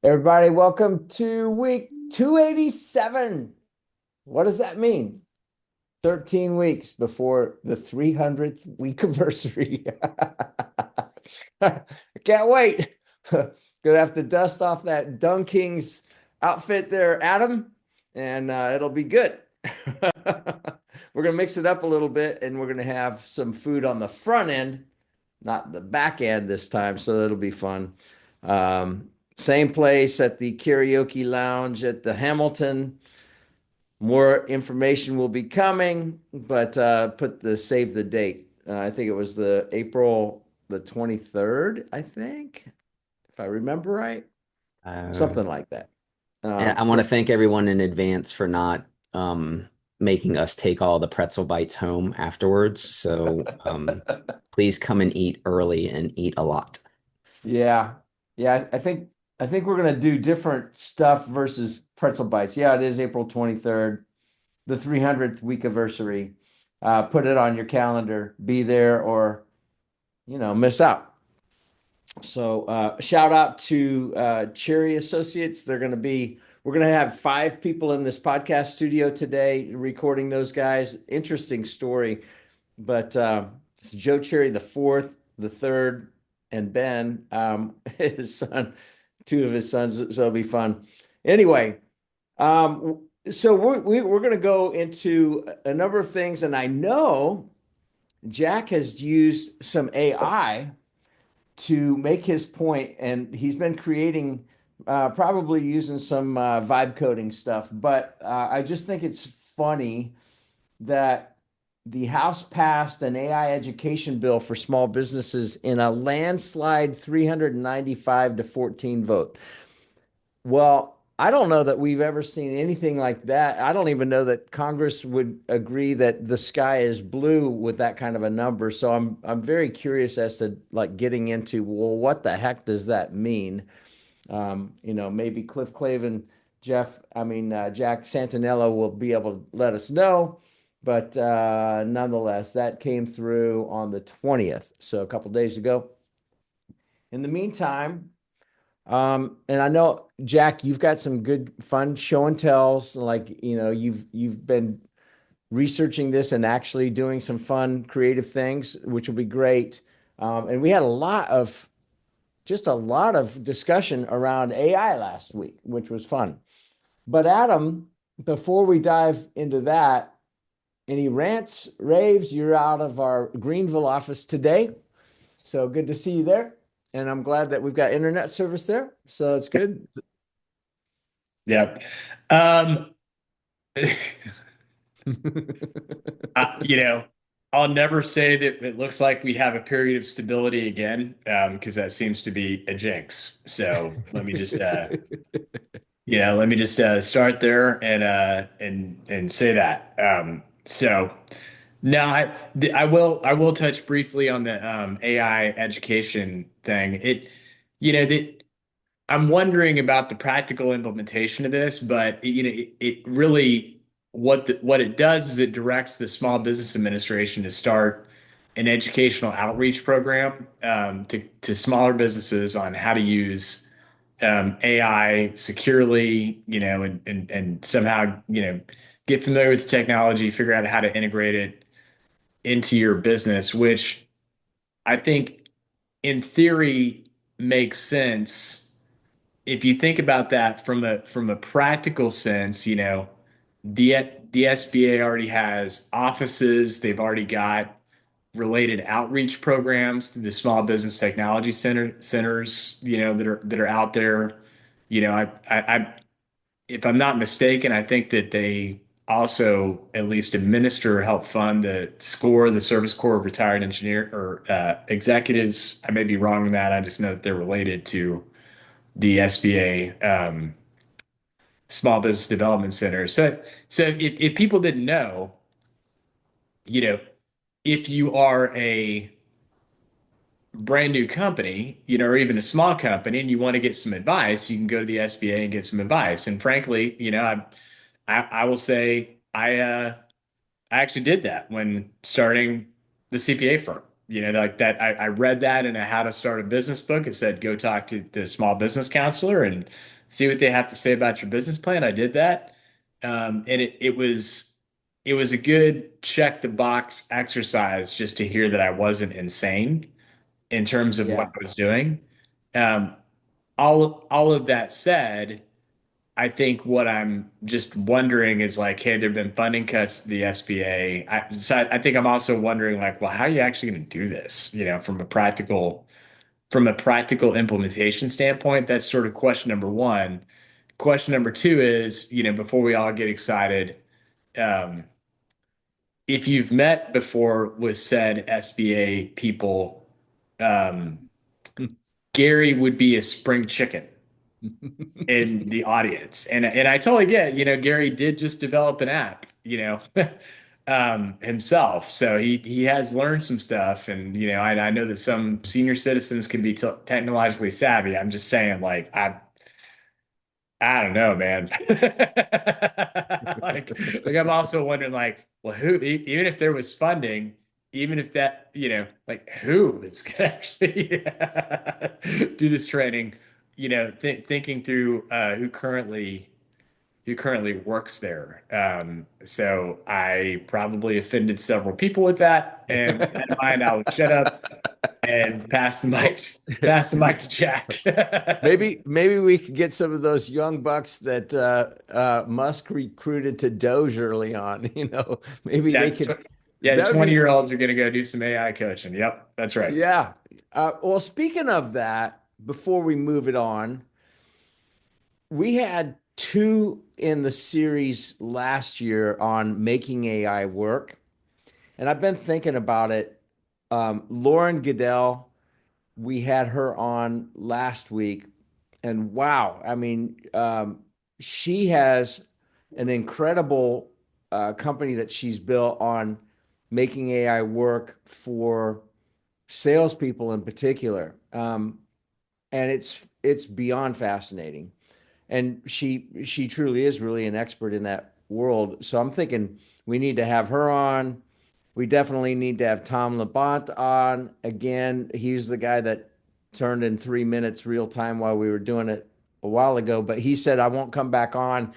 Everybody, welcome to week 287. What does that mean? 13 weeks before the 300th week anniversary. I can't wait. Gonna have to dust off that Dung King's outfit there, Adam, and it'll be good. We're gonna mix it up a little bit, and we're gonna have some food on the front end, not the back end this time, so that'll be fun. Same place at the karaoke lounge at the Hamilton. More information will be coming, but put the save the date. I think it was the April the 23rd, I think, if I remember right. Uh, Something like that. and I want to thank everyone in advance for not making us take all the pretzel bites home afterwards. So please come and eat early and eat a lot. Yeah. Yeah, I think we're gonna do different stuff versus pretzel bites. Yeah, it is April 23rd, the 300th week anniversary. Put it on your calendar, be there or miss out. So shout out to Cherry Associates. We're gonna have five people in this podcast studio today recording those guys. Interesting story, but it's Joe Cherry the fourth, the third, and Ben, his son, two of his sons. So it'll be fun. Anyway, so we're gonna go into a number of things, and I know Jack has used some AI to make his point, and he's been creating, probably using some vibe coding stuff. But I just think it's funny that the House passed an AI education bill for small businesses in a landslide 395 to 14 vote. Well, I don't know that we've ever seen anything like that. I don't even know that Congress would agree that the sky is blue with that kind of a number. So I'm very curious as to like getting into, well, what the heck does that mean? Maybe Cliff Clavin, Jack Santinello will be able to let us know. But nonetheless, that came through on the 20th, so a couple days ago. In the meantime, and I know, Jack, you've got some good fun show and tells. Like, you've been researching this and actually doing some fun, creative things, which will be great. And we had just a lot of discussion around AI last week, which was fun. But Adam, before we dive into that, any rants, raves? You're out of our Greenville office today. So good to see you there. And I'm glad that we've got internet service there. So it's good. Yep. Um, you know, I'll never say that it looks like we have a period of stability again, because that seems to be a jinx. So let me just start there and say that. So now I will touch briefly on the AI education thing. That I'm wondering about the practical implementation of this, but it really what it does is it directs the Small Business Administration to start an educational outreach program to smaller businesses on how to use AI securely, and somehow get familiar with the technology, figure out how to integrate it into your business, which I think in theory makes sense if you think about that from a practical sense, the SBA already has offices, they've already got related outreach programs to the small business technology centers, that are out there. If I'm not mistaken, I think that they also at least administer, help fund the Service Corps of Retired Engineer or executives. I may be wrong on that. I just know that they're related to the SBA, Small Business Development Center. So if people didn't know, you know, if you are a brand new company, or even a small company, and you want to get some advice, you can go to the SBA and get some advice. And frankly, I will say I actually did that when starting the CPA firm. like that. I read that in a how to start a business book. It said, go talk to the small business counselor and see what they have to say about your business plan. I did that. And it was a good check the box exercise just to hear that I wasn't insane in terms of what Yeah. I was doing. Um, all of that said, I think what I'm just wondering is like, hey, there've been funding cuts to the SBA. I think I'm also wondering like, well, how are you actually going to do this? From a practical implementation standpoint, that's sort of question number one. Question number two is, before we all get excited, um, if you've met before with said SBA people, um, Gary would be a spring chicken in the audience. And I totally get, Gary did just develop an app, himself. So he has learned some stuff. And, I know that some senior citizens can be technologically savvy. I'm just saying, like, I don't know, man. Like I'm also wondering, like, well, even if there was funding, even if that, like who is gonna actually do this training, thinking through who currently works there. So I probably offended several people with that. And with that in mind, I'll shut up and Well, pass the mic to Jack. maybe we could get some of those young bucks that Musk recruited to Doge early on. Maybe they Yeah, could. yeah, the That would 20 be, year olds are going to go do some AI coaching. Yep, that's right. yeah. Well, speaking of that, before we move it on, we had two in the series last year on making AI work, and I've been thinking about it. Lauren Goodell, we had her on last week, and wow, I mean, she has an incredible company that she's built on making AI work for salespeople in particular, and it's beyond fascinating. And she truly is really an expert in that world. So I'm thinking we need to have her on. We definitely need to have Tom Labonte on again. He's the guy that turned in 3 minutes real time while we were doing it a while ago. But he said I won't come back on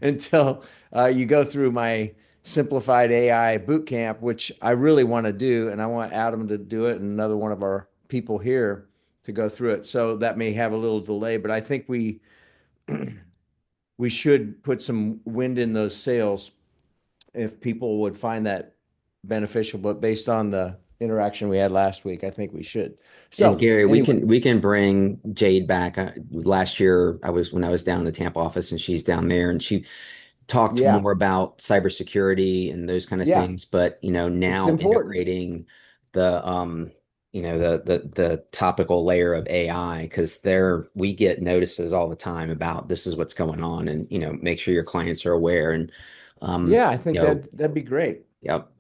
until you go through my simplified AI boot camp, which I really want to do, and I want Adam to do it, and another one of our people here to go through it. So that may have a little delay, but I think we should put some wind in those sails if people would find that beneficial. But based on the interaction we had last week, I think we should. And So Gary, we anyway, can bring Jade back. Last year, when I was down in the Tampa office, and she's down there, and she talked yeah, more about cybersecurity and those kind of yeah, things. But it's now important. integrating the the topical layer of AI, because we get notices all the time about this is what's going on, and make sure your clients are aware. And Yeah, I think you know, that'd be great. yep,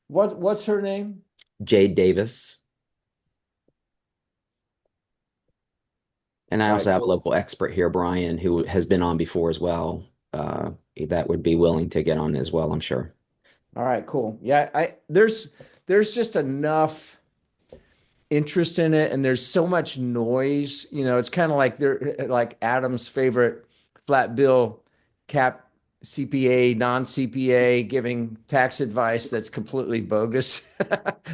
What's her name? Jade Davis. And I All also right, have a cool. local expert here, Brian, who has been on before as well. That would be willing to get on as well, I'm sure. All right, cool. Yeah, I there's just enough interest in it, and there's so much noise. It's kind of like they're like Adam's favorite flat bill cap CPA, non-CPA giving tax advice that's completely bogus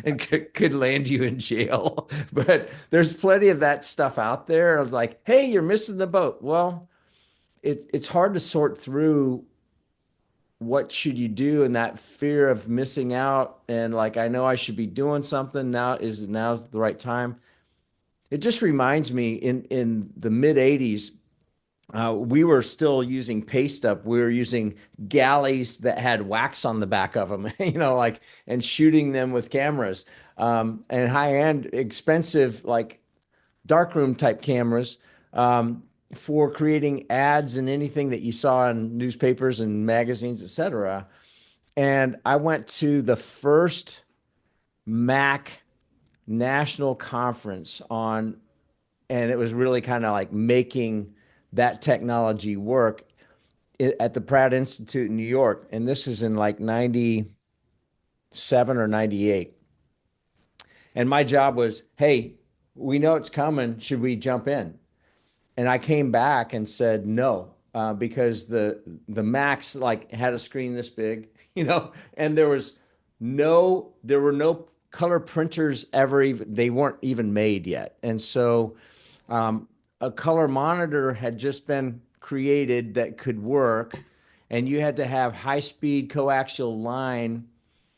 and could land you in jail. But there's plenty of that stuff out there. I was like, hey, you're missing the boat. Well, it's hard to sort through what should you do and that fear of missing out, and like I know I should be doing something. Now's the right time. It just reminds me in the mid 80s, we were still using paste up. We were using galleys that had wax on the back of them, like, and shooting them with cameras, and high end, expensive, like darkroom type cameras, for creating ads and anything that you saw in newspapers and magazines, etc. And I went to the first Mac national conference and it was really kind of like making that technology work at the Pratt Institute in New York. And this is in like 97 or 98. And my job was, hey, we know it's coming. Should we jump in? And I came back and said no, because the Max like had a screen this big, and there were no color printers ever even, they weren't even made yet. And so a color monitor had just been created that could work, and you had to have high speed coaxial line,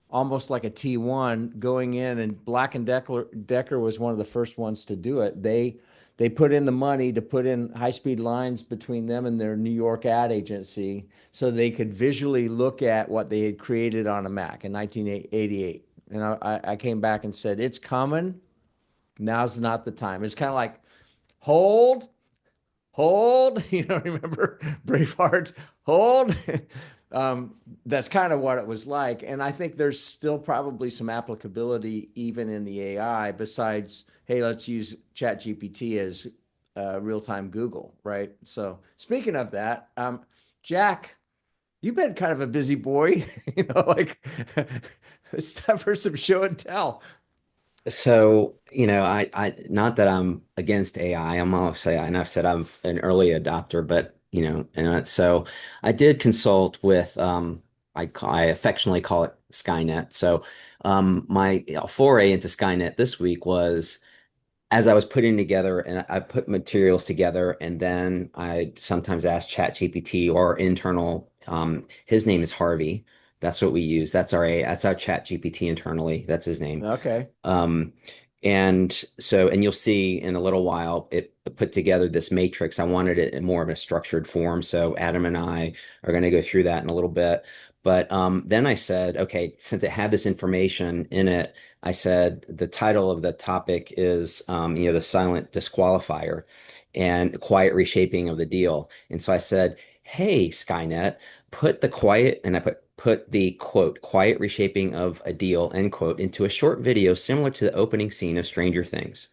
almost like a T1 going in, and Black and Decker was one of the first ones to do it. They put in the money to put in high speed lines between them and their New York ad agency so they could visually look at what they had created on a Mac in 1988. And I came back and said, it's coming. Now's not the time. It's kind of like hold, hold, remember Braveheart, hold. That's kind of what it was like. And I think there's still probably some applicability even in the AI besides, hey, let's use ChatGPT as real-time Google, right? So speaking of that, Jack, you've been kind of a busy boy, like it's time for some show and tell. So, I not that I'm against AI. I'm always say, and I've said I'm an early adopter, but so I did consult with I affectionately call it Skynet. So, my foray into Skynet this week was as I was putting together, and I put materials together, and then I sometimes ask ChatGPT or internal. His name is Harvey. That's what we use. That's our ChatGPT internally. That's his name. Okay. Um, and you'll see in a little while it put together this matrix. I wanted it in more of a structured form. So Adam and I are going to go through that in a little bit. But then I said, okay, since it had this information in it, I said the title of the topic is, the silent disqualifier and quiet reshaping of the deal. And so I said, hey, Skynet, put the quiet, and I put the quote, quiet reshaping of a deal, end quote, into a short video similar to the opening scene of Stranger Things.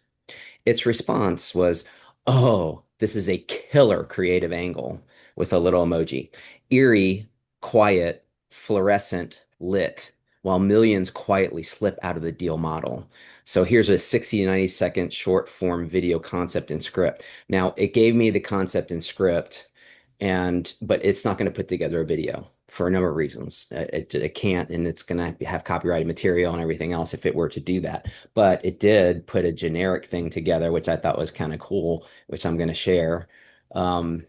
Its response was, oh, this is a killer creative angle with a little emoji. Eerie, quiet, fluorescent, lit, while millions quietly slip out of the deal model. So here's a 60 to 90-second short form video concept and script. Now, it gave me the concept and script, but it's not going to put together a video for a number of reasons. It can't, and it's going to have copyrighted material and everything else if it were to do that. But it did put a generic thing together, which I thought was kind of cool, which I'm going to share. Um,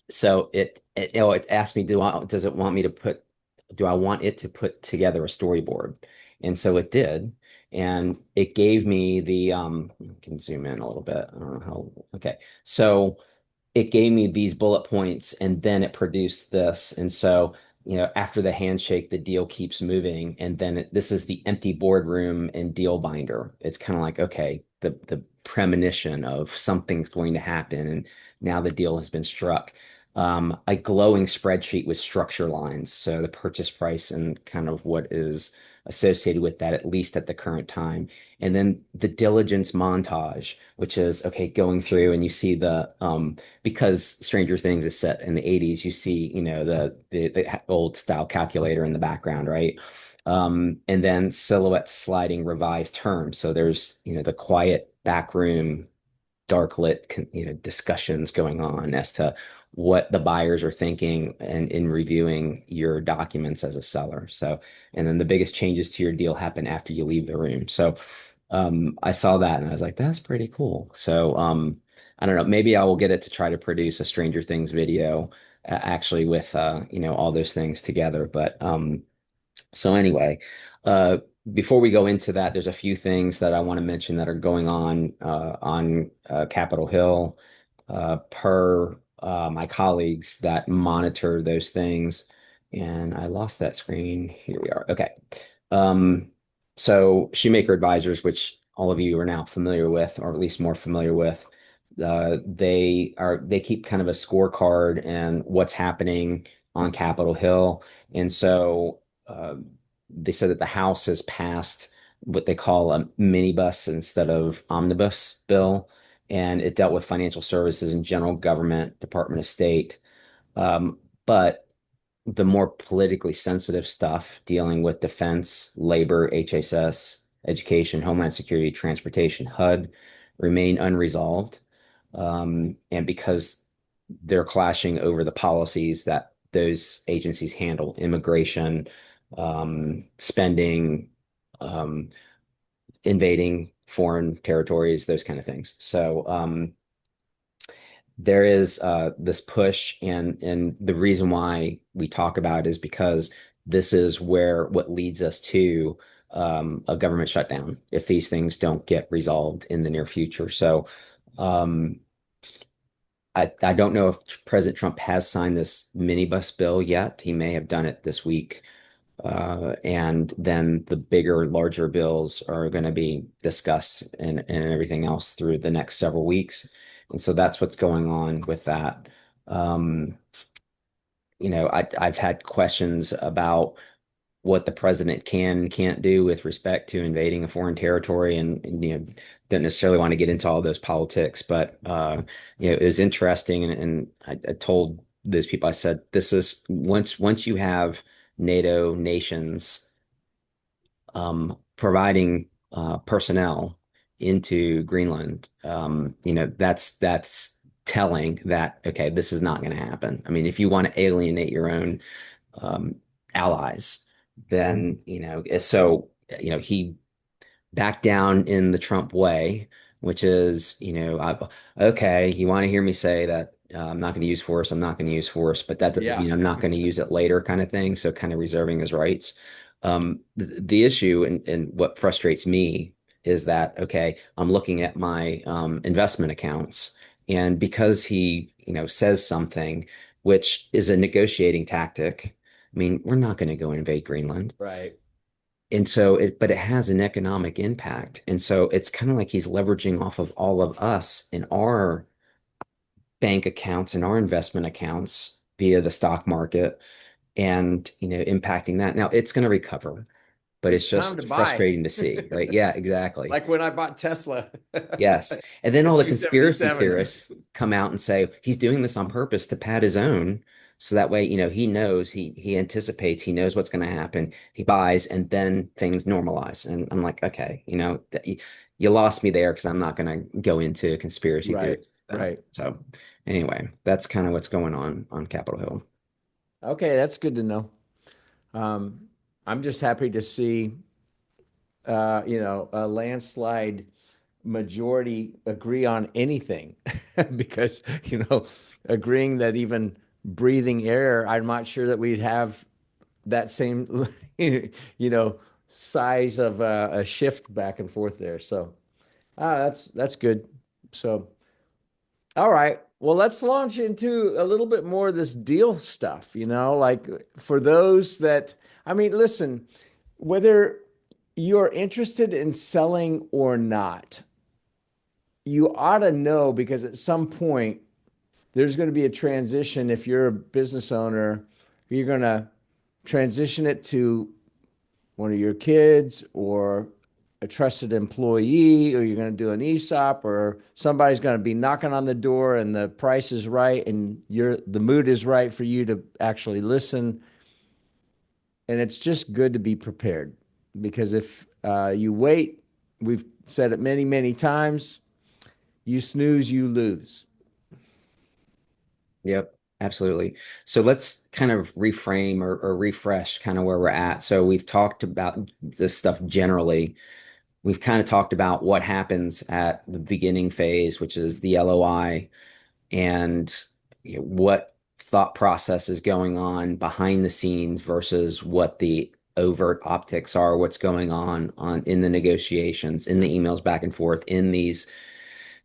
so it asked me, do I want it to put together a storyboard? And so it did. And it gave me I can zoom in a little bit. I don't know okay. So it gave me these bullet points and then it produced this. And so, after the handshake, the deal keeps moving. And then this is the empty boardroom and deal binder. It's kind of like, okay, the premonition of something's going to happen. And now the deal has been struck. A glowing spreadsheet with structure lines. So the purchase price and kind of what is associated with that, at least at the current time. And then the diligence montage, which is okay, going through and you see because Stranger Things is set in the 80s, you see, the old style calculator in the background, right? And then silhouette sliding revised terms. So there's, the quiet back room, dark lit, discussions going on as to what the buyers are thinking and in reviewing your documents as a seller. So, and then the biggest changes to your deal happen after you leave the room. So, I saw that and I was like, that's pretty cool. So, I don't know, maybe I will get it to try to produce a Stranger Things video, actually with, all those things together. But, so anyway, uh, before we go into that, there's a few things that I want to mention that are going on Capitol Hill, per my colleagues that monitor those things. And I lost that screen. Here we are. Okay. Um, so Shoemaker Advisors, which all of you are now familiar with, or at least more familiar with, they keep kind of a scorecard and what's happening on Capitol Hill. And so they said that the House has passed what they call a minibus instead of omnibus bill, and it dealt with financial services and general government, Department of State. But the more politically sensitive stuff dealing with defense, labor, HSS, education, homeland security, transportation, HUD remain unresolved. And because they're clashing over the policies that those agencies handle, immigration, spending, um, invading foreign territories, those kind of things. So there is this push, and the reason why we talk about it is because this is where what leads us to a government shutdown if these things don't get resolved in the near future. So um, I don't know if President Trump has signed this minibus bill yet. He may have done it this week. And then the bigger, larger bills are going to be discussed and everything else through the next several weeks. And so that's what's going on with that. Um, I've had questions about what the president can and can't do with respect to invading a foreign territory, and don't necessarily want to get into all those politics, but it was interesting, and I told those people, I said, this is once you have NATO nations providing personnel into Greenland, that's telling that, okay, this is not going to happen. I mean, if you want to alienate your own um, allies, then he backed down in the Trump way, which is, okay, you want to hear me say that I'm not going to use force, I'm not going to use force, but that doesn't Yeah. mean I'm not going to use it later, kind of thing. So kind of reserving his rights. The issue and what frustrates me is that, okay, I'm looking at my investment accounts, and because he, says something which is a negotiating tactic. I mean, we're not going to go invade Greenland. Right. And so but it has an economic impact. And so it's kind of like he's leveraging off of all of us in our bank accounts and our investment accounts via the stock market and, impacting that. Now it's going to recover, but it's It's time to just buy. frustrating to see, right? Yeah, exactly. Like when I bought Tesla Yes. And then at all the conspiracy 277. theorists come out and say he's doing this on purpose to pad his own. So that way, he knows, he anticipates, he knows what's going to happen. He buys, and then things normalize. And I'm like, okay, you lost me there because I'm not going to go into conspiracy Right. theories. Right. So anyway, that's kind of what's going on Capitol Hill. Okay, that's good to know. Um, I'm just happy to see a landslide majority agree on anything because, agreeing that even breathing air, I'm not sure that we'd have that same, size of a shift back and forth there. So, that's good. So, all right. Well, let's launch into a little bit more of this deal stuff, like for those that, I mean, listen, whether you're interested in selling or not, you ought to know because at some point there's going to be a transition. If you're a business owner, you're going to transition it to one of your kids or a trusted employee, or you're going to do an ESOP, or somebody's going to be knocking on the door and the price is right and the mood is right for you to actually listen. And it's just good to be prepared because if you wait, we've said it many, many times, you snooze, you lose. Yep, absolutely. So let's kind of reframe or refresh kind of where we're at. So we've talked about this stuff generally. We've kind of talked about what happens at the beginning phase, which is the LOI, and what thought process is going on behind the scenes versus what the overt optics are, what's going on in the negotiations, in the emails back and forth, in these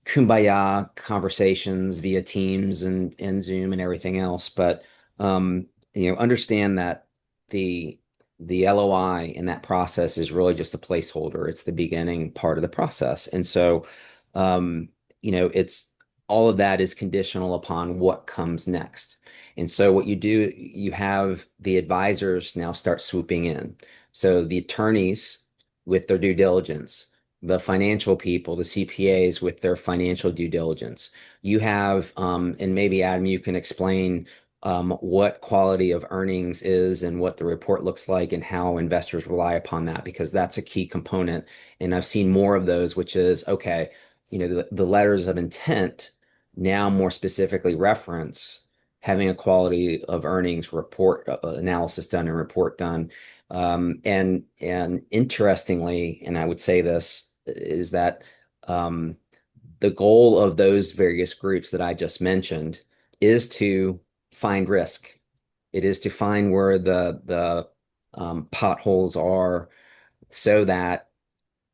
kumbaya conversations via Teams and Zoom and everything else. But understand that the the LOI in that process is really just a placeholder. It's the beginning part of the process. And so it's all of that is conditional upon what comes next. And so what you do, you have the advisors now start swooping in. So the attorneys with their due diligence, the financial people, the CPAs with their financial due diligence. You have, and maybe Adam, you can explain what quality of earnings is and what the report looks like and how investors rely upon that, because that's a key component. And I've seen more of those, which is, okay, the letters of intent now more specifically reference having a quality of earnings report analysis done and report done. And interestingly, and I would say this, is that the goal of those various groups that I just mentioned is to find risk. It is to find where the potholes are so that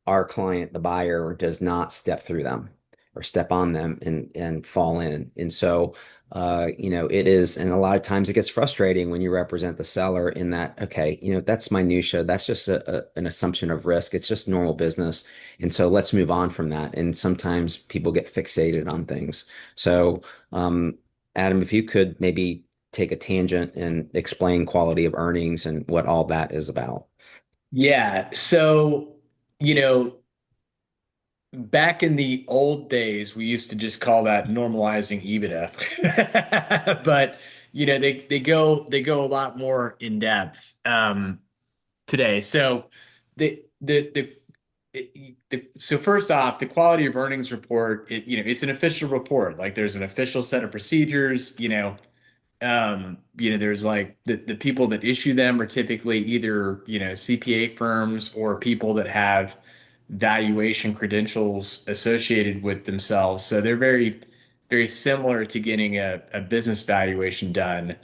our client, the buyer, does not step through them or step on them and fall in. And so, it is, and a lot of times it gets frustrating when you represent the seller in that, okay, that's minutia. That's just an assumption of risk. It's just normal business. And so let's move on from that. And sometimes people get fixated on things. So, Adam, if you could maybe take a tangent and explain quality of earnings and what all that is about. Yeah. So, you know, back in the old days, we used to just call that normalizing EBITDA. But, they go a lot more in depth today. So so first off, the quality of earnings report, it's an official report. Like there's an official set of procedures, there's like the people that issue them are typically either, CPA firms or people that have valuation credentials associated with themselves. So they're very, very similar to getting a business valuation done,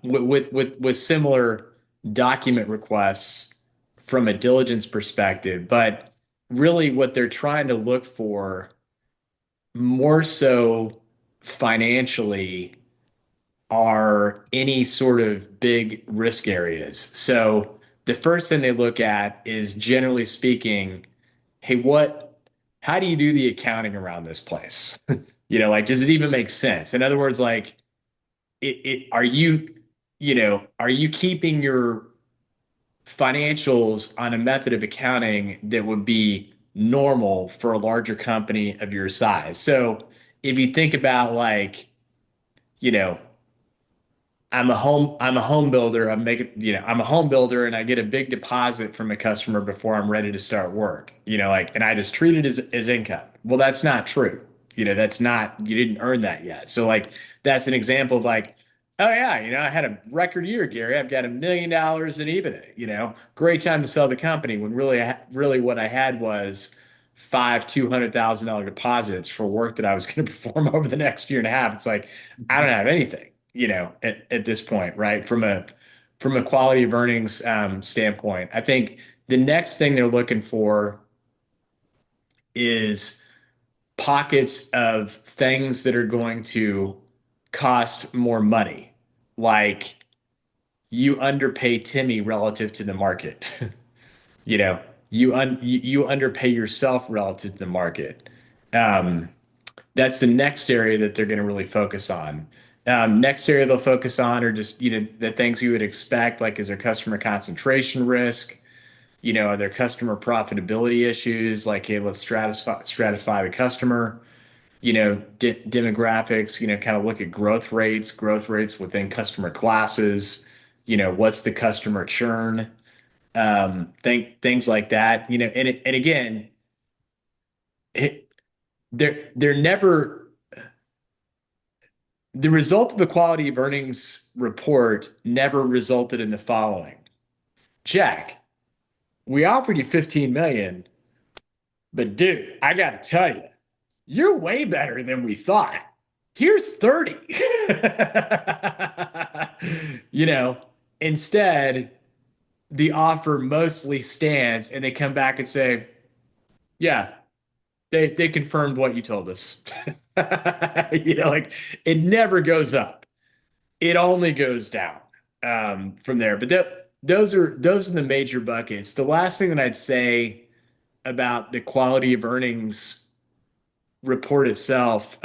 with similar document requests from a diligence perspective. But really what they're trying to look for more so financially are any sort of big risk areas. So the first thing they look at is, generally speaking, hey, how do you do the accounting around this place? Like, does it even make sense? In other words, like, are you keeping your financials on a method of accounting that would be normal for a larger company of your size? So if you think about, like, you know, I'm a home builder. I'm a home builder and I get a big deposit from a customer before I'm ready to start work. Like, and I just treat it as income. Well, that's not true. That's not, you didn't earn that yet. So like, that's an example of like, oh yeah, I had a record year, Gary. I've got $1 million in EBITDA, great time to sell the company, when really what I had was five $200,000 deposits for work that I was going to perform over the next year and a half. It's like, I don't have anything, at this point, right? From a quality of earnings standpoint. I think the next thing they're looking for is pockets of things that are going to cost more money. Like, you underpay Timmy relative to the market. You know, you underpay yourself relative to the market. Um, that's the next area that they're going to really focus on. Next area they'll focus on are just, the things you would expect, like, is there customer concentration risk? Are there customer profitability issues? Like, hey, let's stratify the customer. Demographics. Kind of look at growth rates within customer classes. What's the customer churn? Things like that. And again, it, they're never, the result of a quality of earnings report never resulted in the following: Jack, we offered you 15 million, but dude, I gotta tell you, you're way better than we thought. Here's 30. you know Instead, the offer mostly stands and they come back and say, yeah, they confirmed what you told us. Like, it never goes up. It only goes down from there. But those are the major buckets. The last thing that I'd say about the quality of earnings report itself,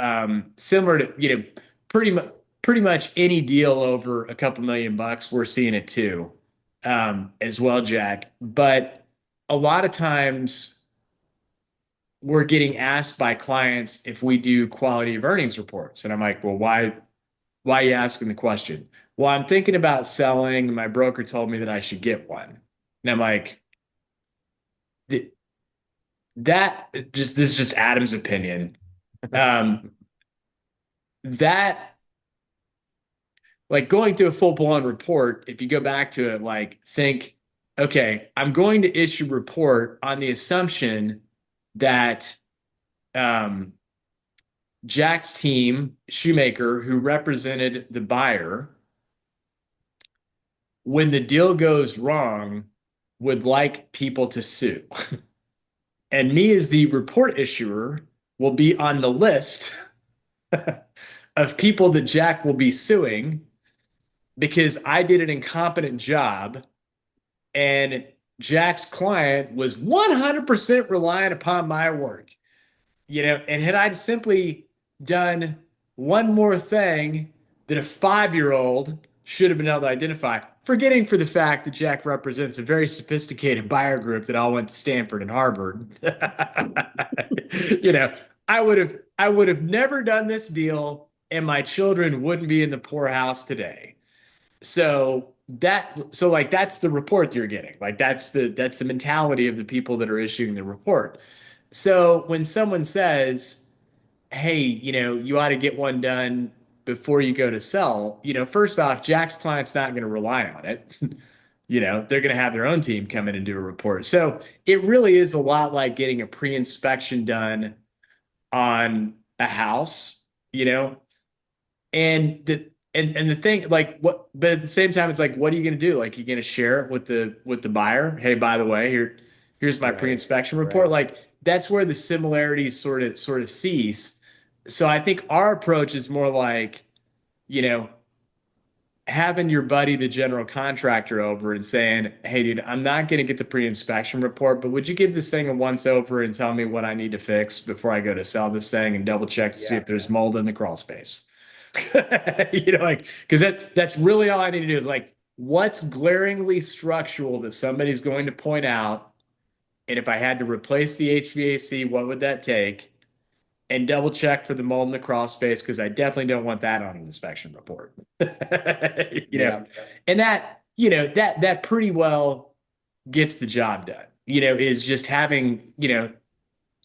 similar to, pretty much any deal over a couple $1 million, we're seeing it too, as well, Jack. But a lot of times we're getting asked by clients if we do quality of earnings reports, and I'm like, well, Why are you asking the question? Well, I'm thinking about selling. My broker told me that I should get one. And I'm like, "Th- this is just Adam's opinion. Um, that like going through a full-blown report, if you go back to it, like think, okay, I'm going to issue a report on the assumption that um, Jack's team, Shoemaker, who represented the buyer, when the deal goes wrong, would like people to sue. And me as the report issuer will be on the list of people that Jack will be suing because I did an incompetent job and Jack's client was 100% reliant upon my work. And had I simply done one more thing that a 5-year-old should have been able to identify, forgetting for the fact that Jack represents a very sophisticated buyer group that all went to Stanford and Harvard, you know, I would have never done this deal, and my children wouldn't be in the poorhouse today. So like that's the report you're getting. Like that's the mentality of the people that are issuing the report. So when someone says, hey, you ought to get one done before you go to sell, first off, Jack's client's not going to rely on it. They're going to have their own team come in and do a report. So it really is a lot like getting a pre-inspection done on a house, you know, and the thing like what but at the same time it's like what are you going to do? Like you're going to share it with the buyer? Hey, by the way, here's my Right, pre-inspection report. right. Like that's where the similarities sort of cease. So I think our approach is more like, you know, having your buddy, the general contractor, over and saying, hey, dude, I'm not going to get the pre-inspection report, but would you give this thing a once over and tell me what I need to fix before I go to sell this thing and double check to see Yeah. if there's mold in the crawl space? Like, because that's really all I need to do is like, what's glaringly structural that somebody's going to point out? And if I had to replace the HVAC, what would that take? And double check for the mold in the crawl space because I definitely don't want that on an inspection report. you know, Yeah. and that pretty well gets the job done. Is just having,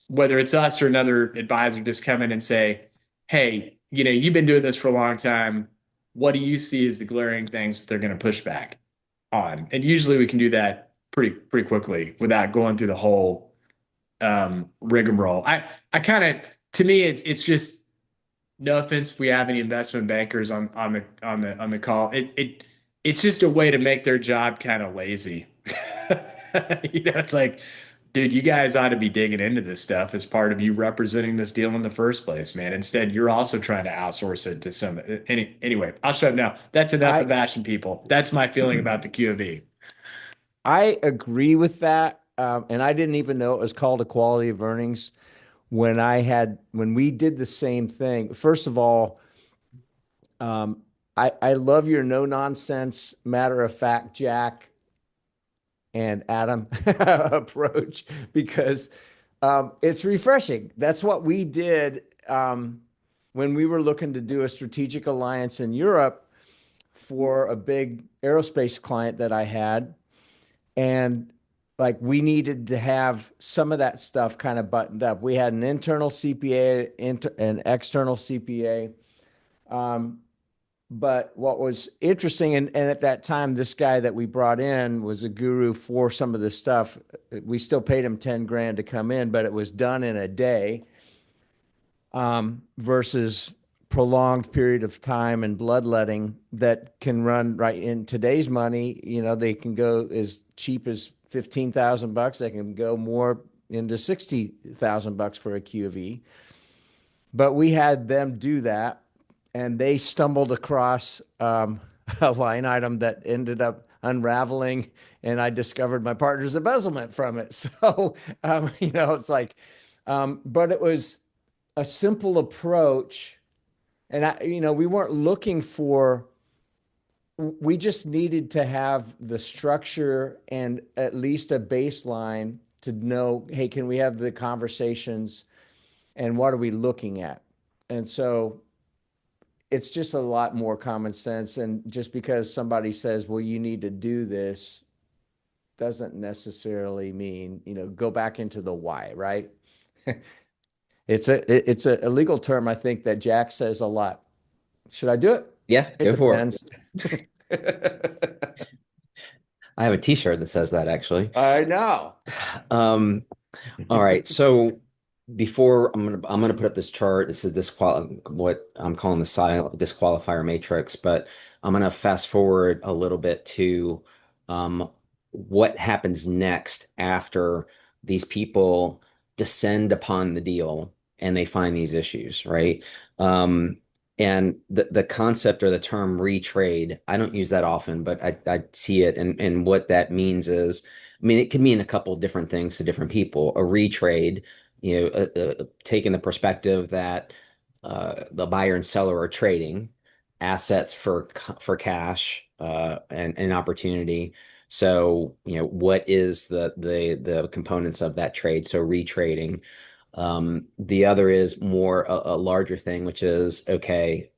whether it's us or another advisor just come in and say, hey, you've been doing this for a long time. What do you see as the glaring things that they're going to push back on? And usually we can do that pretty quickly without going through the whole rigmarole. I kind of to me it's just no offense if we have any investment bankers on the call. It's just a way to make their job kind of lazy. It's like, dude, you guys ought to be digging into this stuff as part of you representing this deal in the first place, man. Instead, you're also trying to outsource it to some. Anyway, I'll shut up now. That's enough I of bashing people. That's my feeling about the Q of E. I agree with that. And I didn't even know it was called equality of earnings when we did the same thing. First of all, I love your no nonsense, matter of fact, Jack and Adam approach because it's refreshing. That's what we did when we were looking to do a strategic alliance in Europe for a big aerospace client that I had. And like we needed to have some of that stuff kind of buttoned up. We had an internal CPA, an external CPA. Um, but what was interesting, and at that time, this guy that we brought in was a guru for some of this stuff. We still paid him 10 grand to come in, but it was done in a day versus prolonged period of time and bloodletting that can run right in today's money. They can go as cheap as 15,000 bucks. They can go more into 60,000 bucks for a Q of E. But we had them do that, and they stumbled across a line item that ended up unraveling, and I discovered my partner's embezzlement from it. So, it's like, but it was a simple approach. And we weren't looking for, we just needed to have the structure and at least a baseline to know, hey, can we have the conversations and what are we looking at? And so it's just a lot more common sense. And just because somebody says, well, you need to do this, doesn't necessarily mean, go back into the why, right? It's a legal term, I think, that Jack says a lot. Should I do it? Yeah, It go for it. depends. I have a t-shirt that says that actually. I know. Um, all right. So before I'm gonna put up this chart. It's a what I'm calling the silent disqualifier matrix, but I'm gonna fast forward a little bit to um, what happens next after these people descend upon the deal and they find these issues, right? Um, and the concept or the term retrade, I don't use that often, but I see it, and what that means is, I mean, it can mean a couple different things to different people. A retrade, taking the perspective that the buyer and seller are trading assets for cash and opportunity. So, what is the components of that trade? So retrading. The other is more a larger thing, which is okay.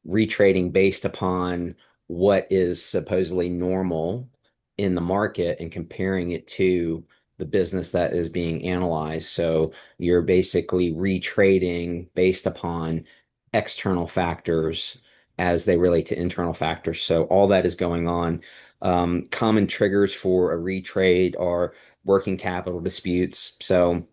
Retrading based upon what is supposedly normal in the market and comparing it to the business that is being analyzed. So you're basically retrading based upon external factors as they relate to internal factors. So all that is going on. Common triggers for a retrade are working capital disputes. So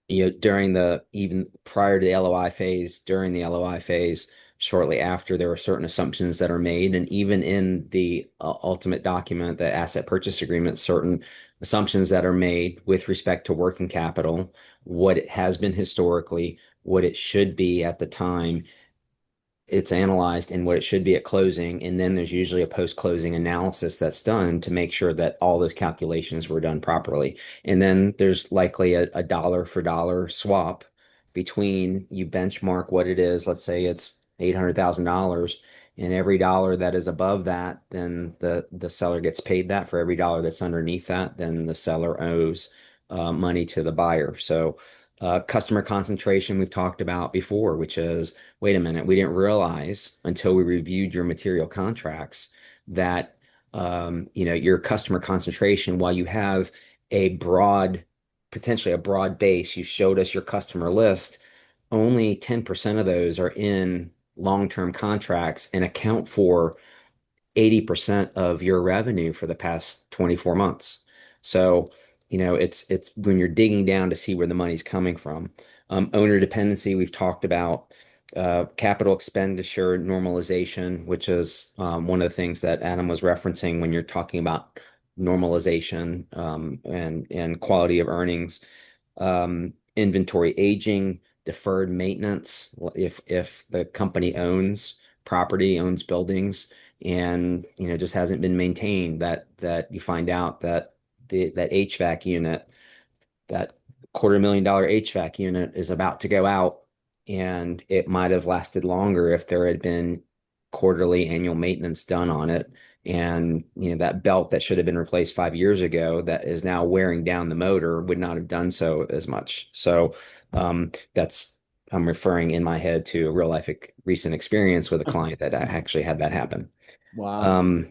during even prior to the LOI phase, during the LOI phase, shortly after, there are certain assumptions that are made. And even in the ultimate document, the asset purchase agreement, certain assumptions that are made with respect to working capital, what it has been historically, what it should be at the time it's analyzed and what it should be at closing. And then there's usually a post-closing analysis that's done to make sure that all those calculations were done properly. And then there's likely a dollar for dollar swap between you benchmark what it is. Let's say it's $800,000, and every dollar that is above that, then the seller gets paid that. For every dollar that's underneath that, then the seller owes money to the buyer. So customer concentration we've talked about before, which is, wait a minute, we didn't realize until we reviewed your material contracts that your customer concentration, while you have a potentially a broad base, you showed us your customer list, only 10% of those are in long-term contracts and account for 80% of your revenue for the past 24 months. So, it's when you're digging down to see where the money's coming from. Owner dependency, we've talked about. Capital expenditure normalization, which is one of the things that Adam was referencing when you're talking about normalization, and quality of earnings. Inventory aging, deferred maintenance. If the company owns property, owns buildings, and just hasn't been maintained, that you find out that that HVAC unit, that $250,000 HVAC unit is about to go out, and it might have lasted longer if there had been quarterly annual maintenance done on it. And that belt that should have been replaced 5 years ago that is now wearing down the motor would not have done so as much. So that's I'm referring in my head to a real life recent experience with a client that actually had that happen. Wow. Um,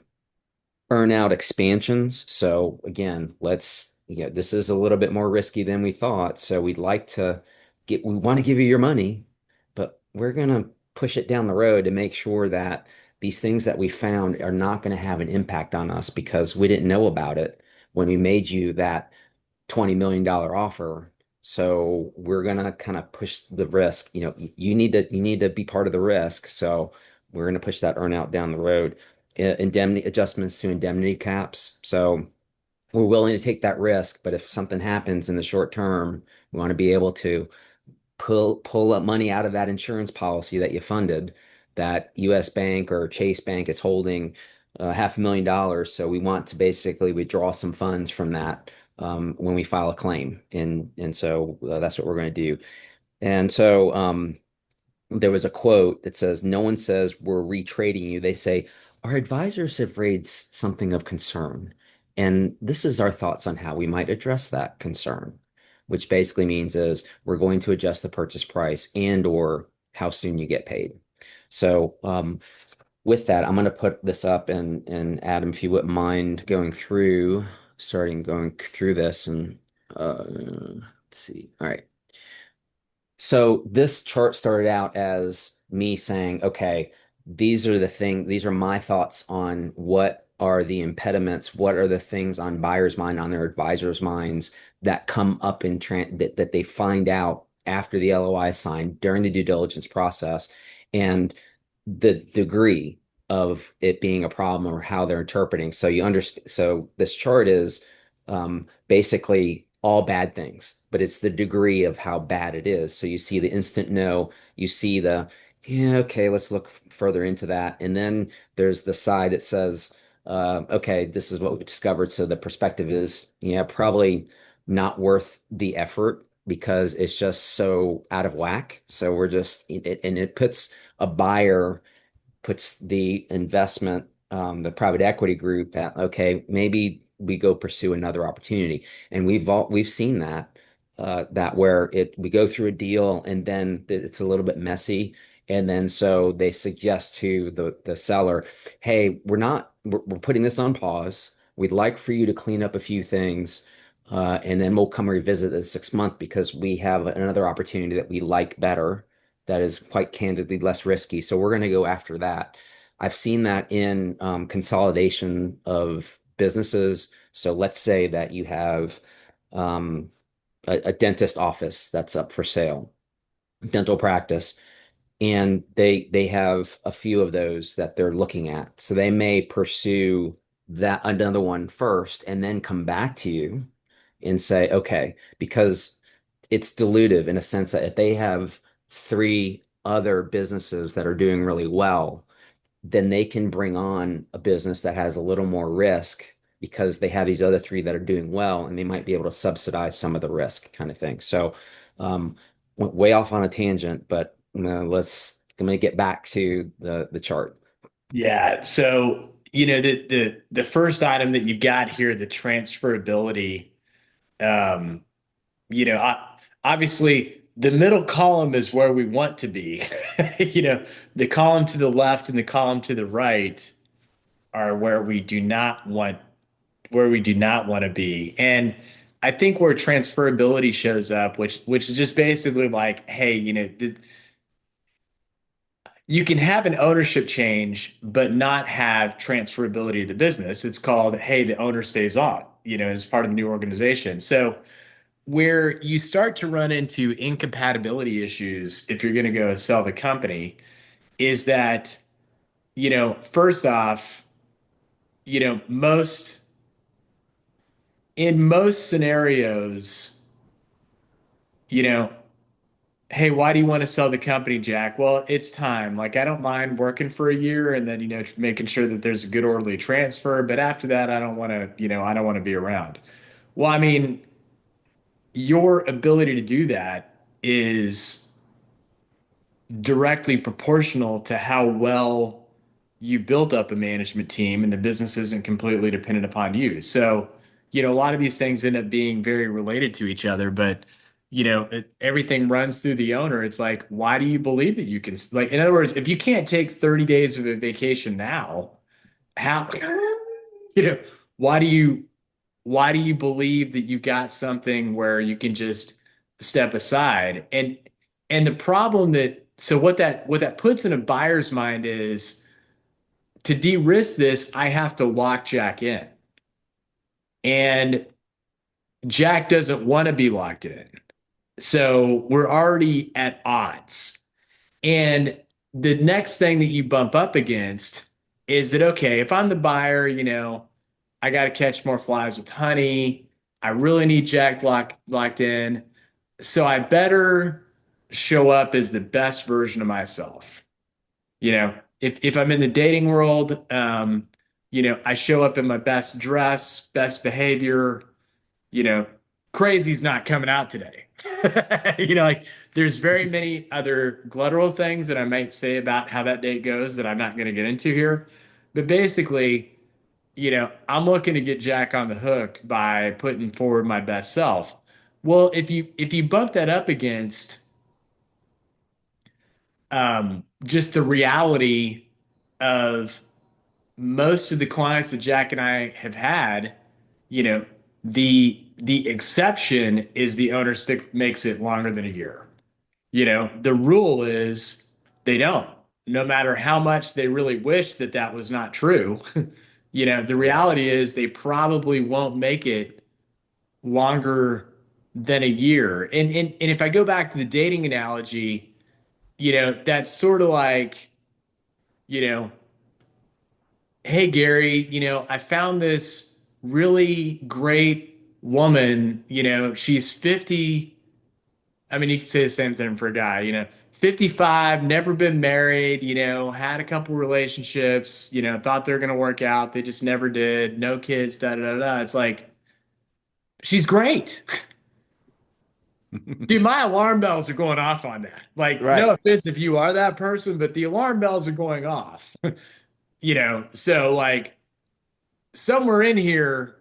Earn out expansions. So again, this is a little bit more risky than we thought. So we want to give you your money, but we're going to push it down the road to make sure that these things that we found are not going to have an impact on us because we didn't know about it when we made you that $20 million offer. So we're going to kind of push the risk. You need to be part of the risk. So we're going to push that earn out down the road. Indemnity adjustments to indemnity caps. So we're willing to take that risk, but if something happens in the short term, we want to be able to pull up money out of that insurance policy that you funded. That US Bank or Chase Bank is holding $500,000. So we want to basically withdraw some funds from that when we file a claim. And so that's what we're going to do. And so there was a quote that says, no one says we're retrading you. They say, our advisors have raised something of concern. And this is our thoughts on how we might address that concern, which basically means is we're going to adjust the purchase price and or how soon you get paid. So with that, I'm going to put this up, and Adam, if you wouldn't mind going through this, and let's see. All right. So this chart started out as me saying, okay, these are my thoughts on what are the impediments, what are the things on buyers' mind, on their advisors' minds that come up that they find out after the LOI is signed during the due diligence process, and the degree of it being a problem or how they're interpreting. So you understand. So this chart is basically all bad things, but it's the degree of how bad it is. So you see the instant no, you see the, yeah, okay, let's look further into that. And then there's the side that says, okay, this is what we discovered. So the perspective is, yeah, probably not worth the effort because it's just so out of whack. So and it puts the investment, the private equity group at, okay, maybe we go pursue another opportunity. And we've seen that where we go through a deal and then it's a little bit messy. And then so they suggest to the seller, hey, we're putting this on pause. We'd like for you to clean up a few things. And then we'll come revisit in 6 months because we have another opportunity that we like better that is quite candidly less risky. So we're going to go after that. I've seen that in consolidation of businesses. So let's say that you have um, a dentist office that's up for sale, dental practice, and they have a few of those that they're looking at. So they may pursue that another one first and then come back to you and say, okay, because it's dilutive in a sense that if they have three other businesses that are doing really well, then they can bring on a business that has a little more risk because they have these other three that are doing well, and they might be able to subsidize some of the risk kind of thing. So, went way off on a tangent, but I'm going to get back to the chart. Yeah. So, the first item that you got here, the transferability, um, obviously the middle column is where we want to be. The column to the left and the column to the right are where we do not want to be. And I think where transferability shows up, which is just basically like, hey, you can have an ownership change, but not have transferability of the business. It's called, hey, the owner stays on, as part of the new organization. So where you start to run into incompatibility issues if you're going to go sell the company is that, first off, most in most scenarios, you know, hey, why do you want to sell the company, Jack? Well, it's time. Like, I don't mind working for a year and then, making sure that there's a good orderly transfer. But after that, I don't want to be around. Well, I mean, your ability to do that is directly proportional to how well you've built up a management team and the business isn't completely dependent upon you. So, a lot of these things end up being very related to each other, but everything runs through the owner. It's like, why do you believe that you can, like, in other words, if you can't take 30 days of a vacation now, how, you know, why do you believe that you got something where you can just step aside? And the problem that so what that puts in a buyer's mind is to de-risk this, I have to lock Jack in. And Jack doesn't want to be locked in. So we're already at odds. And the next thing that you bump up against is that, okay, if I'm the buyer, I got to catch more flies with honey. I really need Jack locked in. So I better show up as the best version of myself. If I'm in the dating world, I show up in my best dress, best behavior, you know, crazy's not coming out today. Like there's very many other guttural things that I might say about how that date goes that I'm not going to get into here. But basically, I'm looking to get Jack on the hook by putting forward my best self. Well, if you bump that up against just the reality of most of the clients that Jack and I have had, you know, the exception is the owner stick makes it longer than a year. The rule is they don't. No matter how much they really wish that that was not true, the Yeah. reality is they probably won't make it longer than a year. And if I go back to the dating analogy, that's sort of like, you know, hey Gary, I found this really great woman, she's 50. I mean, you could say the same thing for a guy, 55, never been married, had a couple relationships, thought they were going to work out. They just never did. No kids, da da da da. It's like, she's great. Dude, my alarm bells are going off on that. Like, no Right. offense if you are that person, but the alarm bells are going off. So like somewhere in here,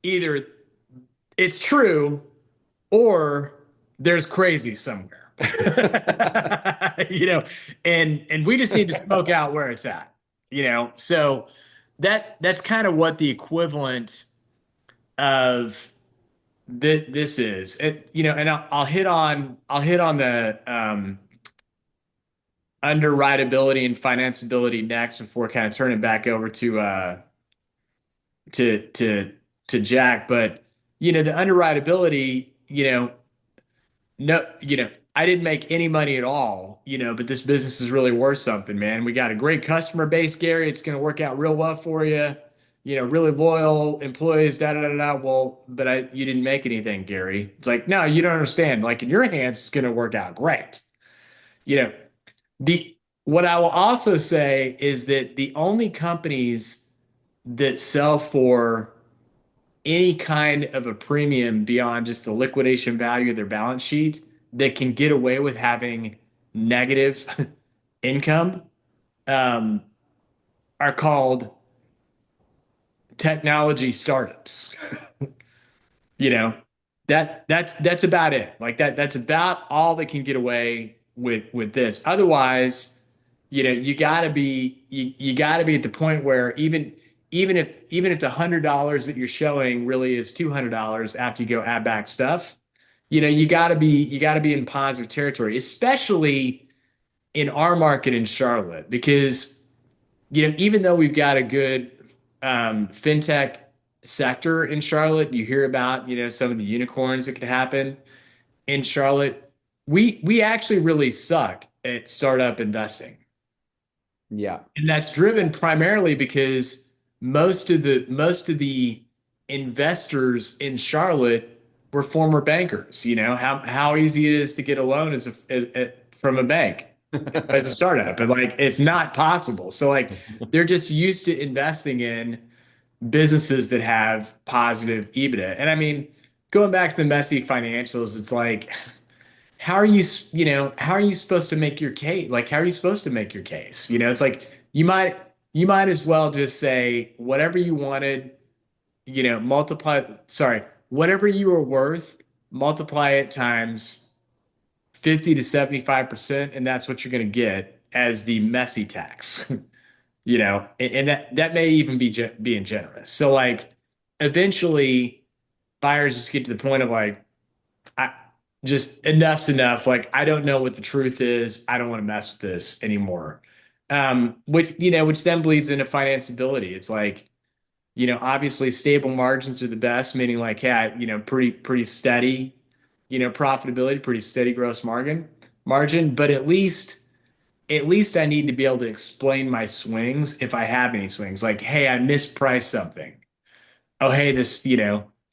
either it's true or there's crazy somewhere. you know, and we just need to smoke out where it's at, So that's kind of what the equivalent of this is. And I'll hit on the underwritability and financeability next before kind of turning back over to to to Jack. But the underwritability, no, I didn't make any money at all, but this business is really worth something, man. We got a great customer base, Gary. It's going to work out real well for you. Really loyal employees, da da da da. Well, but you didn't make anything, Gary. It's like, no, you don't understand. Like in your hands, it's going to work out great. You know, the what I will also say is that the only companies that sell for any kind of a premium beyond just the liquidation value of their balance sheet that can get away with having negative income um, are called technology startups. you know that's about it. Like that's about all that can get away with this. Otherwise, you got to be at the point where even if the $100 that you're showing really is $200 after you go add back stuff, you got to be in positive territory, especially in our market in Charlotte, because even though we've got a good fintech sector in Charlotte, you hear about some of the unicorns that could happen in Charlotte. We actually really suck at startup investing. Yeah. And that's driven primarily because most of the investors in Charlotte were former bankers. You know how easy it is to get a loan from a bank as a startup, and like it's not possible. So like they're just used to investing in businesses that have positive EBITDA. And I mean, going back to the messy financials, it's like how are you supposed to make your case? Like, how are you supposed to make your case? It's like you might as well just say whatever you wanted, whatever you were worth, multiply it times 50 to 75%, and that's what you're going to get as the messy tax. And that may even be being generous. So like eventually buyers just get to the point of like, I just enough's enough. Like, I don't know what the truth is. I don't want to mess with this anymore. Which then bleeds into financeability. It's like, obviously stable margins are the best, meaning like, yeah, pretty steady, profitability, pretty steady gross margin. But at least I need to be able to explain my swings if I have any swings. Like, hey, I mispriced something. Oh, hey,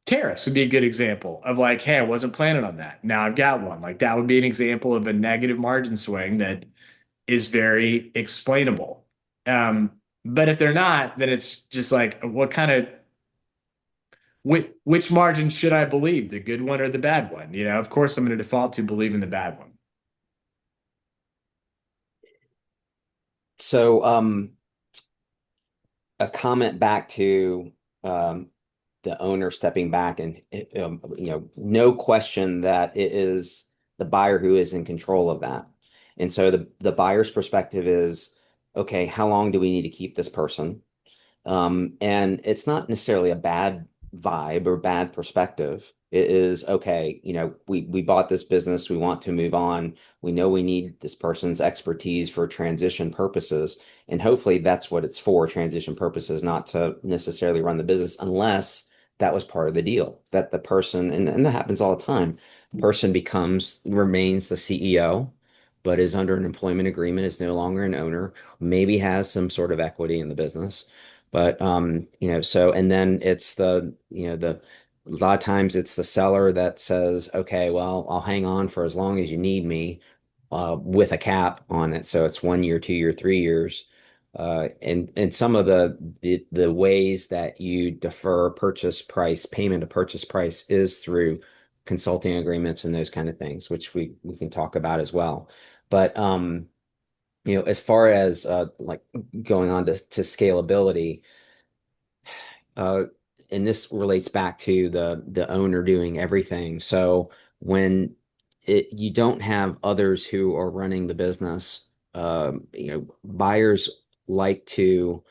tariffs would be a good example of like, hey, I wasn't planning on that. Now I've got one. Like that would be an example of a negative margin swing that is very explainable. Um, but if they're not, then it's just like, what kind of which margin should I believe, the good one or the bad one? Of course, I'm going to default to believing the bad one. So, a comment back to the owner stepping back, and no question that it is the buyer who is in control of that. And so the buyer's perspective is, okay, how long do we need to keep this person? And it's not necessarily a bad vibe or bad perspective. It is okay, we bought this business, we want to move on. We know we need this person's expertise for transition purposes. And hopefully that's what it's for, transition purposes, not to necessarily run the business unless that was part of the deal. That the person, and that happens all the time, the person remains the CEO, but is under an employment agreement, is no longer an owner, maybe has some sort of equity in the business. But so and then it's the a lot of times it's the seller that says, okay, well, I'll hang on for as long as you need me, with a cap on it. So it's 1 year, 2 year, 3 years. And some of the ways that you defer purchase price, payment of purchase price is through consulting agreements and those kind of things, which we can talk about as well. But as far as like going on to scalability, uh, and this relates back to the owner doing everything. So when you don't have others who are running the business, buyers like to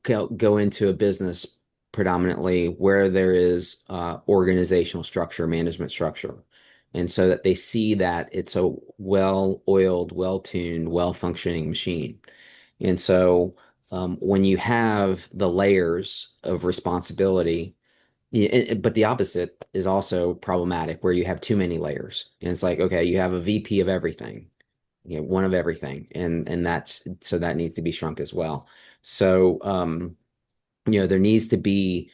go into a business predominantly where there is organizational structure, management structure. And so that they see that it's a well-oiled, well-tuned, well-functioning machine. And so when you have the layers of responsibility, but the opposite is also problematic where you have too many layers. And it's like, okay, you have a VP of everything, one of everything, and that needs to be shrunk as well. So there needs to be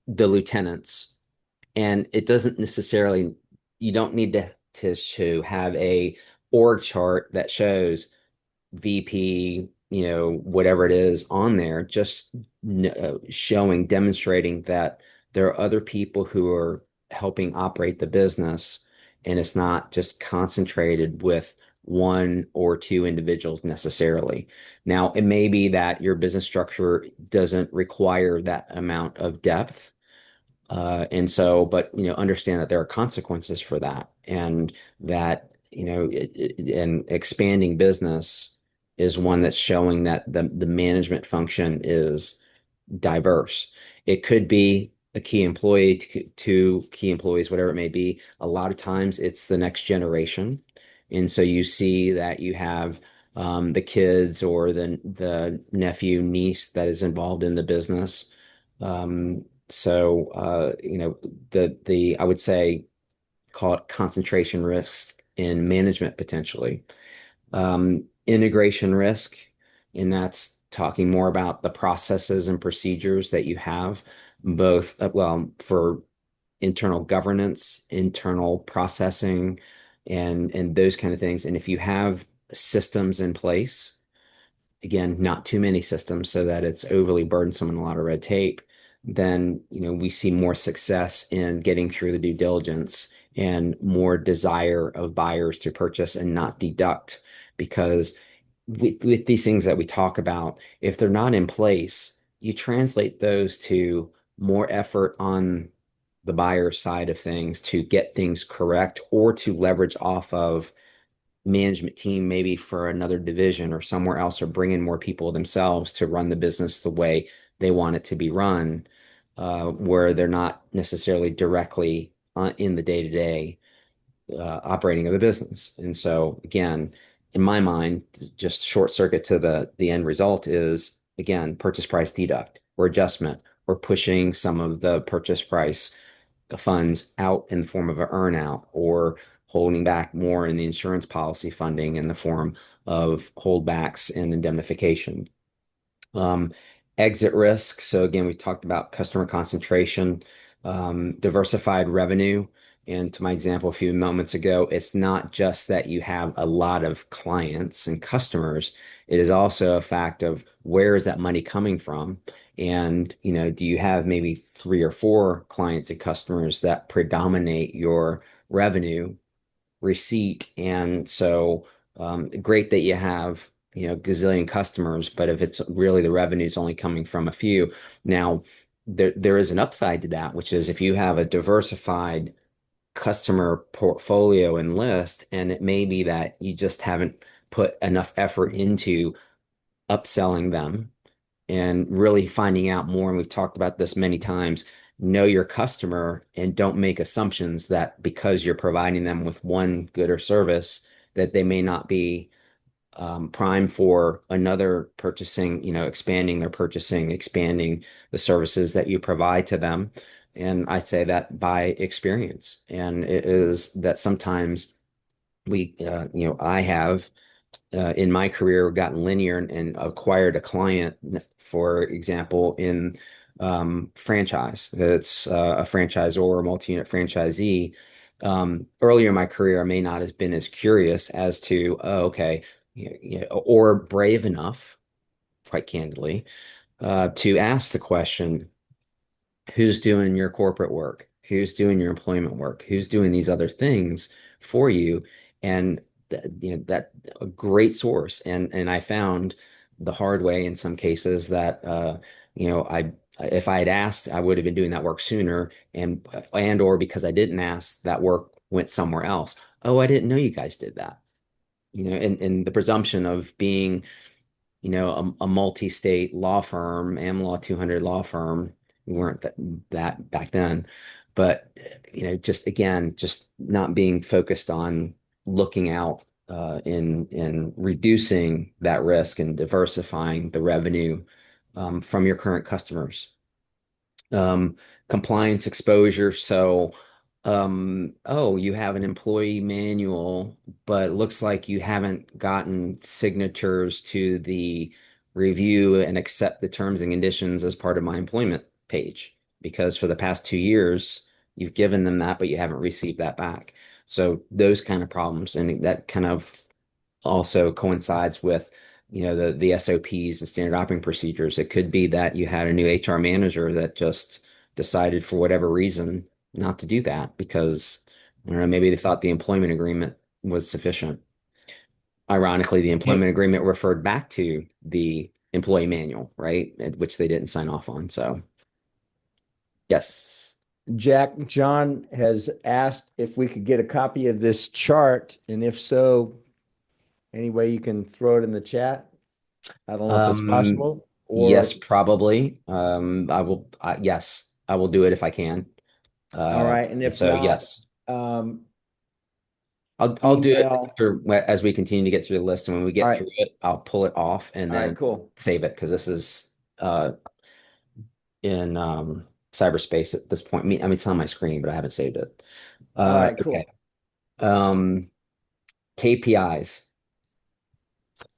the lieutenants, and it doesn't necessarily, you don't need to have a org chart that shows VP, whatever it is on there, just demonstrating that there are other people who are helping operate the business, and it's not just concentrated with one or two individuals necessarily. Now, it may be that your business structure doesn't require that amount of depth, and so, but understand that there are consequences for that, and that an expanding business is one that's showing that the management function is diverse. It could be a key employee, two key employees, whatever it may be. A lot of times it's the next generation, and so you see that you have the kids or the nephew, niece that is involved in the business. The I would say call it concentration risks in management potentially. Integration risk, and that's talking more about the processes and procedures that you have, both for internal governance, internal processing, and those kind of things. And if you have systems in place, again, not too many systems so that it's overly burdensome and a lot of red tape, then we see more success in getting through the due diligence and more desire of buyers to purchase and not deduct. Because with these things that we talk about, if they're not in place, you translate those to more effort on the buyer side of things to get things correct or to leverage off of management team, maybe for another division or somewhere else, or bring in more people themselves to run the business the way they want it to be run, where they're not necessarily directly in the day-to-day operating of the business. And so again, in my mind, just short circuit to the end result is, again, purchase price deduct or adjustment, or pushing some of the purchase price funds out in the form of an earnout, or holding back more in the insurance policy funding in the form of holdbacks and indemnification. Um, Exit risk. So again, we talked about customer concentration, diversified revenue. And to my example a few moments ago, it's not just that you have a lot of clients and customers. It is also a fact of where is that money coming from? And, do you have maybe three or four clients and customers that predominate your revenue receipt? And so, great that you have, gazillion customers, but if it's really the revenue is only coming from a few. Now, there is an upside to that, which is if you have a diversified customer portfolio and list, and it may be that you just haven't put enough effort into upselling them and really finding out more. And we've talked about this many times. Know your customer and don't make assumptions that because you're providing them with one good or service, that they may not be prime for another purchasing, expanding their purchasing, expanding the services that you provide to them. And I say that by experience. And it is that sometimes I have in my career gotten linear and acquired a client, for example, in franchise. It's a franchisor or multi-unit franchisee. Earlier in my career, I may not have been as curious as to, oh, okay, or brave enough, quite candidly, to ask the question, who's doing your corporate work? Who's doing your employment work? Who's doing these other things for you? And that a great source. And I found the hard way in some cases that I if I had asked, I would have been doing that work sooner, and or because I didn't ask, that work went somewhere else. Oh, I didn't know you guys did that. And the presumption of being a multi-state law firm, AmLaw 200 law firm. We weren't that back then, but just again, just not being focused on looking out in reducing that risk and diversifying the revenue from your current customers. Um, Compliance exposure. So, oh, you have an employee manual, but it looks like you haven't gotten signatures to the review and accept the terms and conditions as part of my employment page. Because for the past 2 years, you've given them that, but you haven't received that back. So those kind of problems, and that kind of also coincides with the SOPs and standard operating procedures. It could be that you had a new HR manager that just decided for whatever reason not to do that because I don't know, maybe they thought the employment agreement was sufficient. Ironically, the Hey, employment agreement referred back to the employee manual, right? Which they didn't sign off on. So yes. Jack, John has asked if we could get a copy of this chart, and if so, any way you can throw it in the chat? I don't know if it's Um, possible, yes, or probably. Yes, I will do it if I can. all right, and And if so, not, yes, um, I'll do it email. after as we continue to get through the list. And when we All get right, through it, I'll pull it off and all right, then cool. save it because this is in cyberspace at this point. I mean, it's on my screen, but I haven't saved it. All right, Okay. cool. Um, KPIs.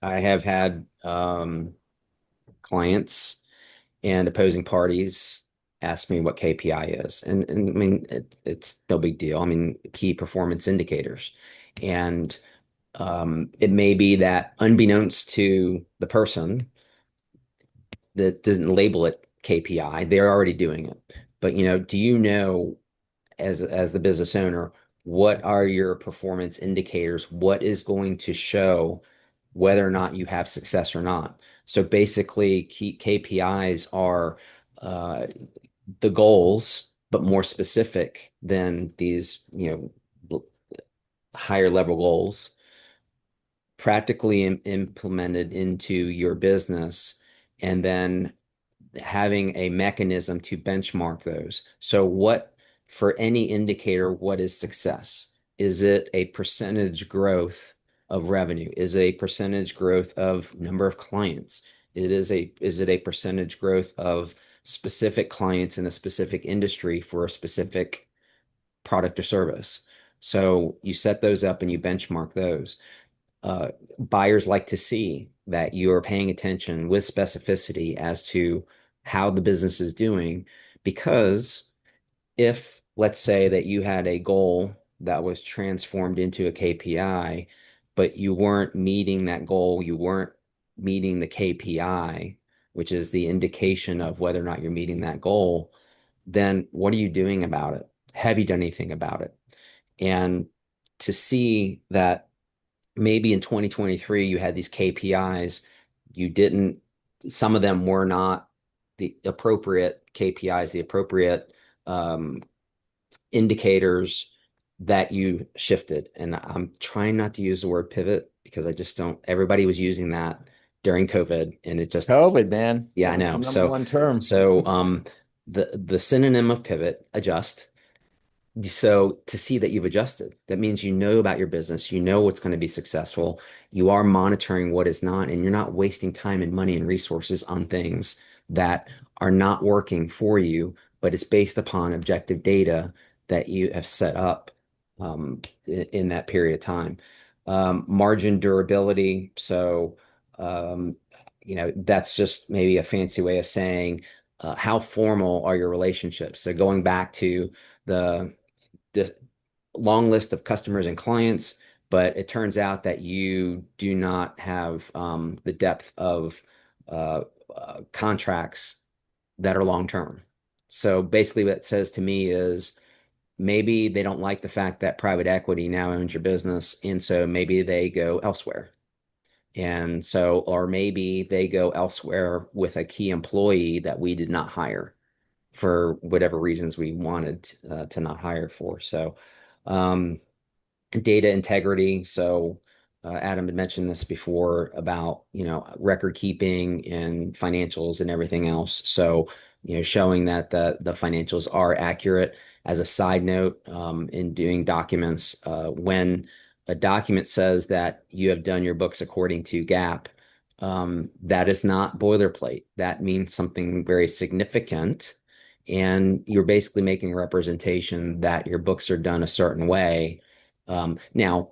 I have had clients and opposing parties ask me what KPI is. And I mean, it's no big deal. I mean, key performance indicators. And it may be that unbeknownst to the person that doesn't label it KPI, they're already doing it. But do you know as the business owner, what are your performance indicators? What is going to show whether or not you have success or not? So basically, key KPIs are uh, the goals, but more specific than these, higher level goals practically implemented into your business, and then having a mechanism to benchmark those. So for any indicator, what is success? Is it a percentage growth of revenue? Is it a percentage growth of number of clients? Is it a percentage growth of specific clients in a specific industry for a specific product or service? So you set those up and you benchmark those. Buyers like to see that you're paying attention with specificity as to how the business is doing. Because if, let's say, that you had a goal that was transformed into a KPI, but you weren't meeting that goal, you weren't meeting the KPI, which is the indication of whether or not you're meeting that goal, then what are you doing about it? Have you done anything about it? And to see that maybe in 2023 you had these KPIs, you didn't, some of them were not the appropriate KPIs, the appropriate um, indicators that you shifted. And I'm trying not to use the word pivot because I just don't, everybody was using that during COVID and it just, COVID, man. yeah, That I was the know. number one term. So the synonym of pivot, adjust. So to see that you've adjusted, that means you know about your business, you know what's going to be successful, you are monitoring what is not, and you're not wasting time and money and resources on things that are not working for you, but it's based upon objective data that you have set up in that period of time. Margin durability. So, um, that's just maybe a fancy way of saying how formal are your relationships. So going back to the long list of customers and clients, but it turns out that you do not have the depth of uh, contracts that are long term. So basically, what it says to me is maybe they don't like the fact that private equity now owns your business, and so maybe they go elsewhere. And so, or maybe they go elsewhere with a key employee that we did not hire for whatever reasons we wanted to not hire for. So, um, data integrity. So Adam had mentioned this before about, record keeping and financials and everything else. So, showing that the financials are accurate. As a side note, in doing documents, when a document says that you have done your books according to GAAP, that is not boilerplate. That means something very significant. And you're basically making a representation that your books are done a certain way. Now,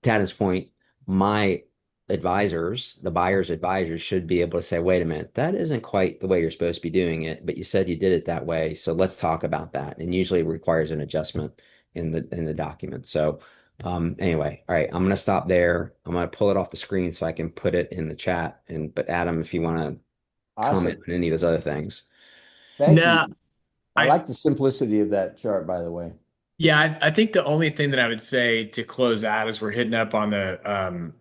to Adam's point, my advisors, the buyer's advisors, should be able to say, wait a minute, that isn't quite the way you're supposed to be doing it, but you said you did it that way. So let's talk about that. And usually it requires an adjustment in the document. So anyway, all right, I'm gonna stop there. I'm gonna pull it off the screen so I can put it in the chat. But Adam, if you want to comment Awesome. on any of those other things. Thank No, you. I I like the simplicity of that chart, by the way. yeah, I think the only thing that I would say to close out as we're hitting up on the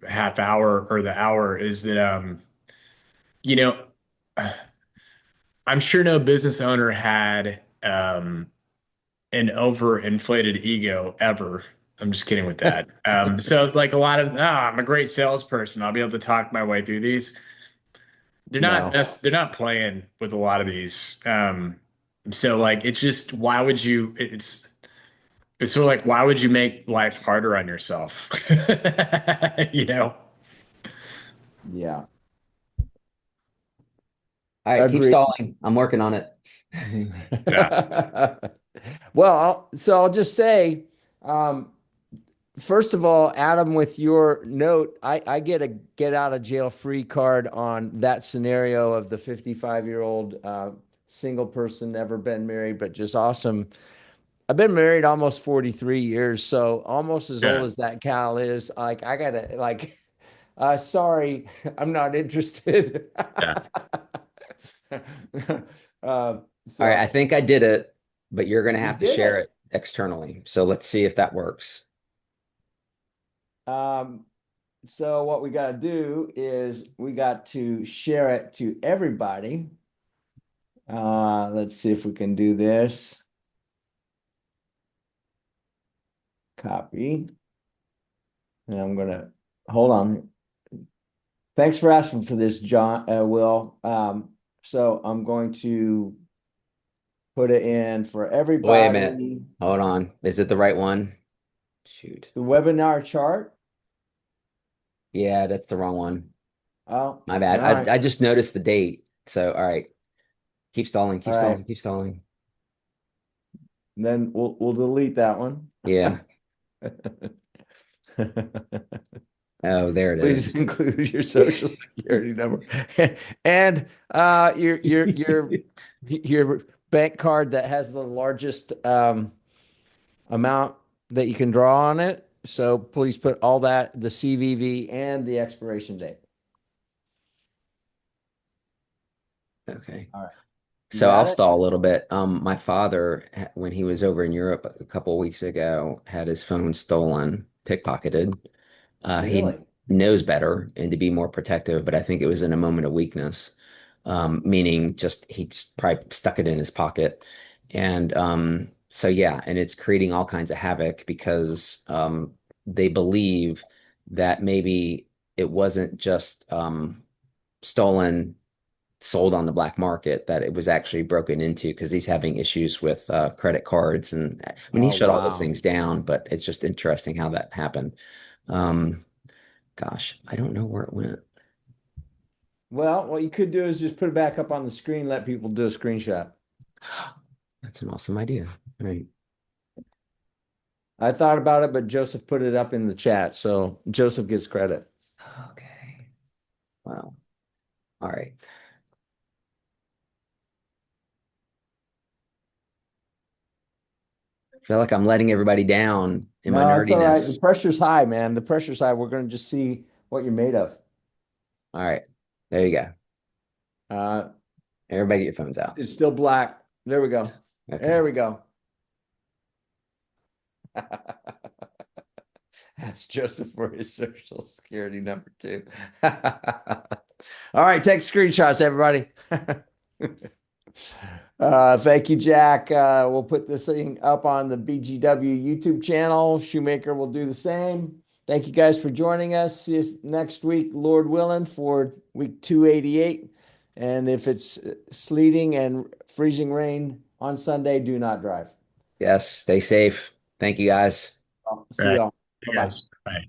half hour or the hour is that you know, I'm sure no business owner had an overinflated ego ever. I'm just kidding with that. So like a lot of, I'm a great salesperson. I'll be able to talk my way through these. No. They're not playing with a lot of these. So like it's just why would you it's sort of like why would you make life harder on yourself? You know? Yeah. All right, keep Agreed. stalling. I'm working on it. Yeah. Well, I'll just say, um, first of all, Adam, with your note, I get a get out of jail free card on that scenario of the 55-year-old single person, never been married, but just awesome. I've been married almost 43 years, so almost as old Yeah. as that Cal is. Like, I gotta, like, sorry, I'm not interested. Yeah. uh, All right, I so think I did it, but you're going to you have to did share it. it externally. So let's see if that works. Um, so what we got to do is we got to share it to everybody. Let's see if we can do this. Copy. And I'm gonna hold on. Thanks for asking for this, John, Will. So I'm going to put it in for Wait a minute. everybody. Hold on. Is it the right one? Shoot. The webinar chart. Yeah, that's the wrong one. Oh, My all bad. right. I just noticed the date. So, all right. Keep stalling, All keep right. stalling, keep stalling. Then we'll delete that one. Yeah. Oh, there it Please is. include your social security number and your bank card that has the largest amount that you can draw on it. So please put all that, the CVV and the expiration date. Okay. All right. You So I'll got it? stall a little bit. My father, when he was over in Europe a couple of weeks ago, had his phone stolen, pickpocketed. He Really? knows better and to be more protective, but I think it was in a moment of weakness, meaning just he just probably stuck it in his pocket. And So yeah, and it's creating all kinds of havoc because they believe that maybe it wasn't just stolen, sold on the black market, that it was actually broken into because he's having issues with credit cards. And I mean, he Oh, shut all those wow. things down, but it's just interesting how that happened. Um, gosh, I don't know where it went. Well, what you could do is just put it back up on the screen, let people do a screenshot. That's an awesome idea. Right. I thought about it, but Joseph put it up in the chat, so Joseph gets credit. Okay. Wow. All right. I feel like I'm letting everybody down in my No, it's all right. The nerdiness. pressure's high, man. The pressure's high. We're going to just see what you're made of. All right. There you go. Uh, Everybody get your phones out. it's still black. There we go. Okay. There we go. Ask Joseph for his social security number too. All right, take screenshots, everybody. Thank you, Jack. We'll put this thing up on the BGW YouTube channel. Shoemaker will do the same. Thank you guys for joining us. See us next week, Lord willing, for week 288. And if it's sleeting and freezing rain on Sunday, do not drive. Yes. Stay safe. Thank you, guys. See Right. y'all. You Bye bye. guys. Bye.